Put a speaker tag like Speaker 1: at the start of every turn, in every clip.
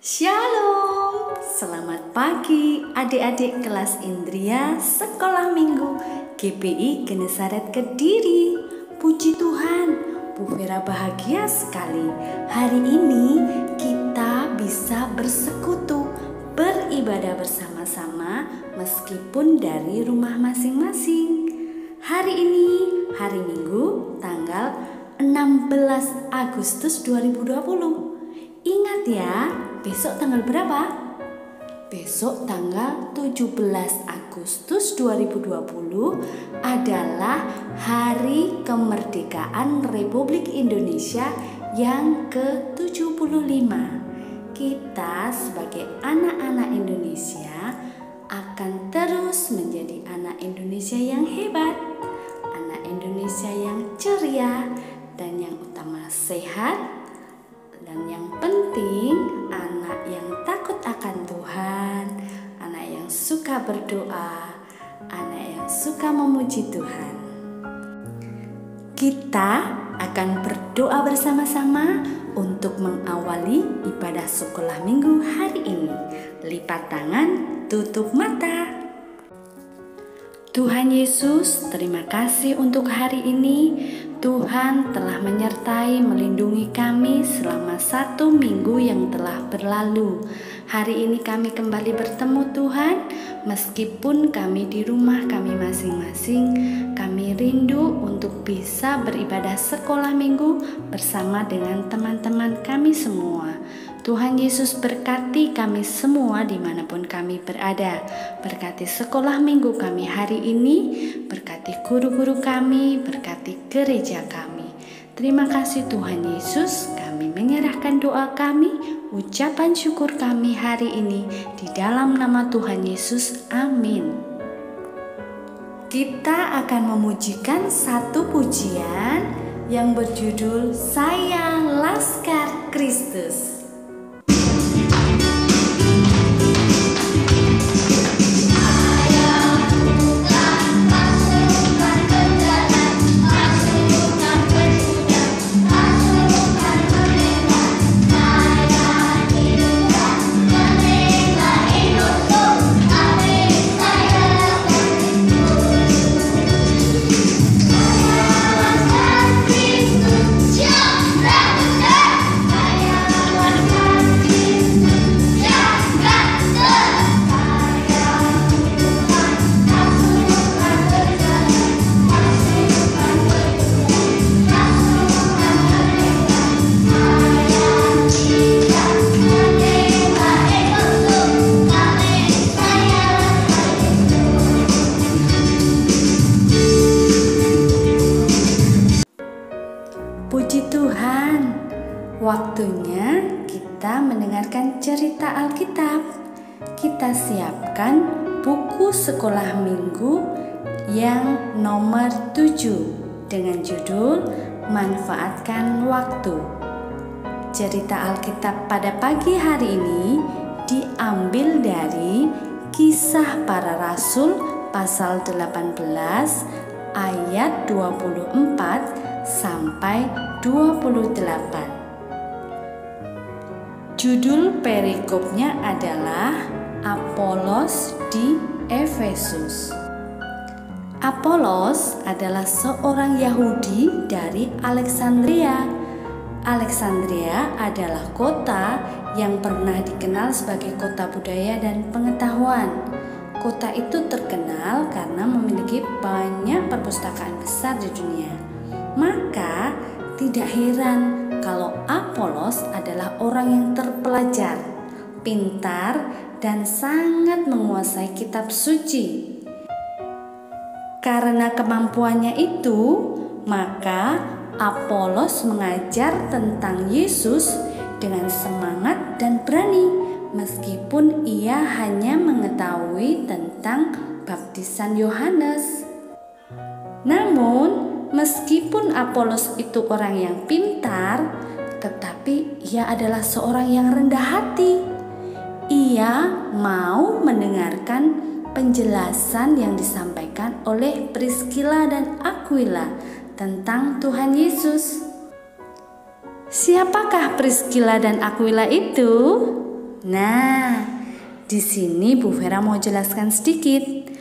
Speaker 1: Shalom, selamat pagi adik-adik kelas Indria Sekolah Minggu GPI Genesaret Kediri. Puji Tuhan, Bu Vera bahagia sekali. Hari ini kita bisa bersekutu, beribadah bersama-sama meskipun dari rumah masing-masing. Hari ini, hari Minggu, tanggal 16 Agustus 2020. Ingat ya, besok tanggal berapa? Besok tanggal 17 Agustus 2020 adalah Hari Kemerdekaan Republik Indonesia yang ke-75. Kita sebagai anak-anak Indonesia akan terus menjadi anak Indonesia yang hebat, anak Indonesia yang ceria, dan yang utama sehat. Dan yang penting, anak yang takut akan Tuhan, anak yang suka berdoa, anak yang suka memuji Tuhan. Kita akan berdoa bersama-sama untuk mengawali ibadah sekolah minggu hari ini. Lipat tangan, tutup mata. Tuhan Yesus, terima kasih untuk hari ini. Tuhan telah menyertai melindungi kami selama 1 minggu yang telah berlalu. Hari ini kami kembali bertemu Tuhan, meskipun kami di rumah kami masing-masing. Kami rindu untuk bisa beribadah sekolah minggu bersama dengan teman-teman kami semua. Tuhan Yesus berkati kami semua dimanapun kami berada. Berkati sekolah minggu kami hari ini, berkati guru-guru kami, berkati gereja kami. Terima kasih Tuhan Yesus, kami menyerahkan doa kami, ucapan syukur kami hari ini di dalam nama Tuhan Yesus. Amin. Kita akan memujikan satu pujian yang berjudul Saya Laskar Kristus. Puji Tuhan, waktunya kita mendengarkan cerita Alkitab. Kita siapkan buku sekolah minggu yang nomor 7 dengan judul Manfaatkan Waktu. Cerita Alkitab pada pagi hari ini diambil dari Kisah Para Rasul pasal 18 ayat 24 sampai 28. Judul perikopnya adalah Apolos di Efesus. Apolos adalah seorang Yahudi dari Alexandria. Alexandria adalah kota yang pernah dikenal sebagai kota budaya dan pengetahuan. Kota itu terkenal karena memiliki banyak perpustakaan besar di dunia. Maka tidak heran kalau Apolos adalah orang yang terpelajar, pintar, dan sangat menguasai kitab suci. Karena kemampuannya itu, maka Apolos mengajar tentang Yesus dengan semangat dan berani, meskipun ia hanya mengetahui tentang baptisan Yohanes. Namun, meskipun Apolos itu orang yang pintar, tetapi ia adalah seorang yang rendah hati. Ia mau mendengarkan penjelasan yang disampaikan oleh Priscilla dan Aquila tentang Tuhan Yesus. Siapakah Priscilla dan Aquila itu? Nah, di sini Bu Vera mau jelaskan sedikit.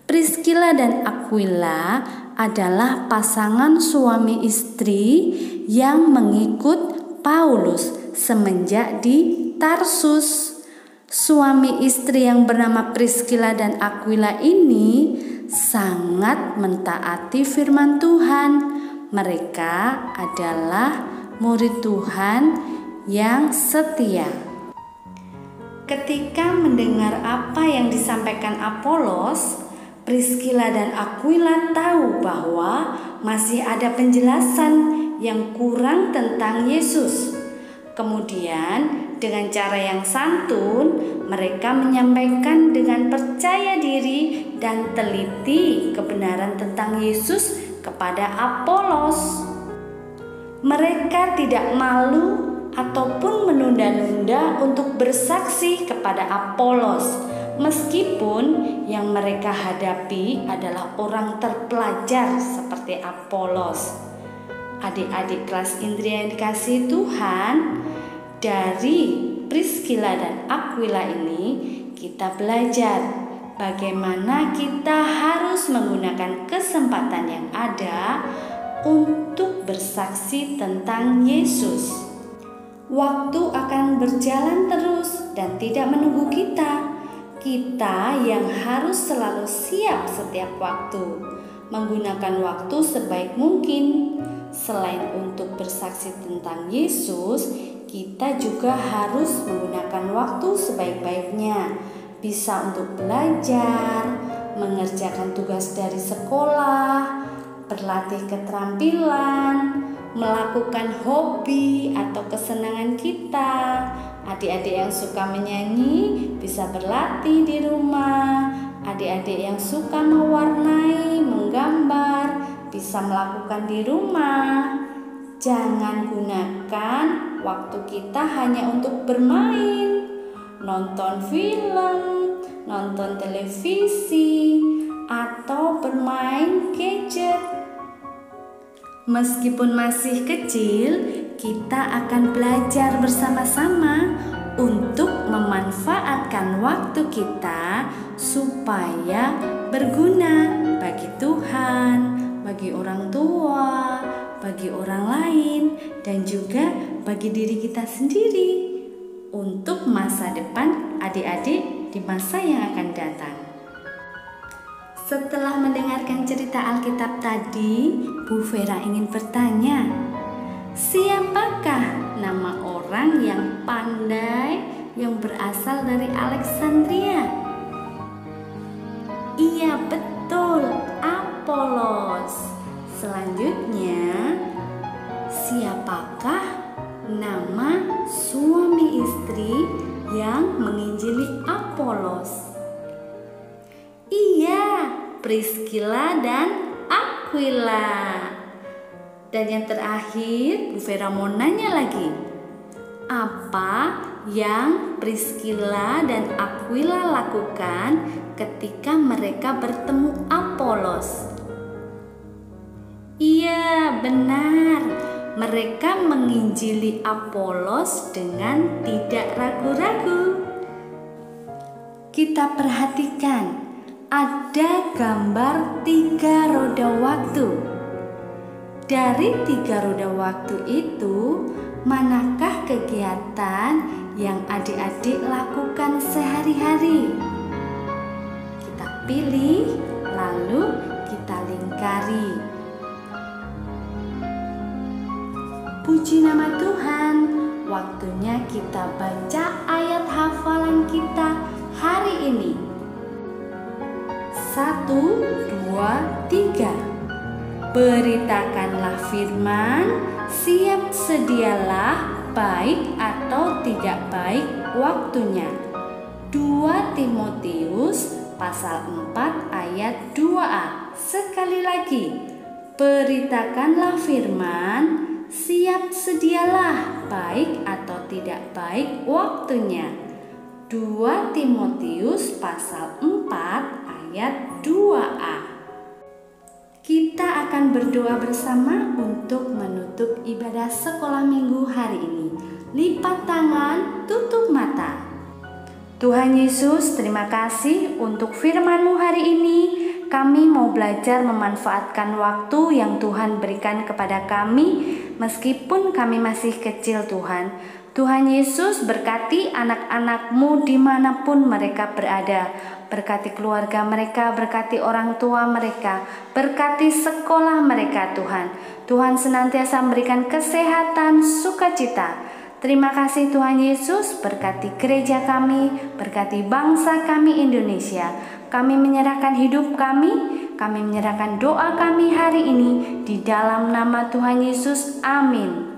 Speaker 1: Priscilla dan Aquila adalah pasangan suami istri yang mengikut Paulus semenjak di Tarsus. Suami istri yang bernama Priscilla dan Aquila ini sangat mentaati firman Tuhan. Mereka adalah murid Tuhan yang setia. Ketika mendengar apa yang disampaikan Apolos, Priscilla dan Aquila tahu bahwa masih ada penjelasan yang kurang tentang Yesus. Kemudian, dengan cara yang santun, mereka menyampaikan dengan percaya diri dan teliti kebenaran tentang Yesus kepada Apolos. Mereka tidak malu ataupun menunda-nunda untuk bersaksi kepada Apolos, meskipun yang mereka hadapi adalah orang terpelajar seperti Apolos. Adik-adik kelas Indria yang dikasihi Tuhan, dari Priscilla dan Aquila ini kita belajar bagaimana kita harus menggunakan kesempatan yang ada untuk bersaksi tentang Yesus. Waktu akan berjalan terus dan tidak menunggu kita. Kita yang harus selalu siap setiap waktu, menggunakan waktu sebaik mungkin. Selain untuk bersaksi tentang Yesus, kita juga harus menggunakan waktu sebaik-baiknya. Bisa untuk belajar, mengerjakan tugas dari sekolah, berlatih keterampilan, melakukan hobi atau kesenangan kita. Adik-adik yang suka menyanyi bisa berlatih di rumah. Adik-adik yang suka mewarnai, menggambar bisa melakukan di rumah. Jangan gunakan waktu kita hanya untuk bermain, nonton film, nonton televisi, atau bermain gadget. Meskipun masih kecil, kita akan belajar bersama-sama untuk memanfaatkan waktu kita supaya berguna bagi Tuhan, bagi orang tua, bagi orang lain, dan juga bagi diri kita sendiri untuk masa depan adik-adik di masa yang akan datang. Setelah mendengarkan cerita Alkitab tadi, Bu Vera ingin bertanya, siapakah nama orang yang pandai yang berasal dari Alexandria? Iya, betul, Apolos. Selanjutnya, siapakah nama suami istri yang menginjili Apolos? Iya, Priscilla dan Aquila. Dan yang terakhir, Bu Vera mau nanya lagi. Apa yang Priscilla dan Aquila lakukan ketika mereka bertemu Apolos? Iya, benar. Mereka menginjili Apolos dengan tidak ragu-ragu. Kita perhatikan, ada gambar 3 roda waktu. Dari 3 roda waktu itu, manakah kegiatan yang adik-adik lakukan sehari-hari? Kita pilih, lalu kita lingkari. Puji nama Tuhan, waktunya kita baca ayat hafalan kita hari ini. 1, 2, 3. Beritakanlah firman, siap sedialah, baik atau tidak baik waktunya. 2 Timotius pasal 4 ayat 2a. Sekali lagi, beritakanlah firman, siap sedialah, baik atau tidak baik waktunya. 2 Timotius pasal 4 ayat 2a. Kita akan berdoa bersama untuk menutup ibadah sekolah minggu hari ini. Lipat tangan, tutup mata. Tuhan Yesus, terima kasih untuk firman-Mu hari ini. Kami mau belajar memanfaatkan waktu yang Tuhan berikan kepada kami, meskipun kami masih kecil Tuhan. Tuhan Yesus, berkati anak-anak-Mu dimanapun mereka berada. Berkati keluarga mereka, berkati orang tua mereka, berkati sekolah mereka Tuhan. Tuhan senantiasa memberikan kesehatan, sukacita. Terima kasih Tuhan Yesus, berkati gereja kami, berkati bangsa kami Indonesia. Kami menyerahkan hidup kami menyerahkan doa kami hari ini di dalam nama Tuhan Yesus. Amin.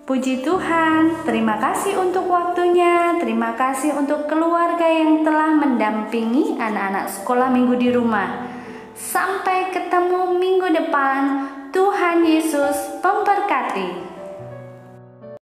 Speaker 1: Puji Tuhan, terima kasih untuk waktunya, terima kasih untuk keluarga yang telah mendampingi anak-anak sekolah minggu di rumah. Sampai ketemu minggu depan, Tuhan Yesus memberkati.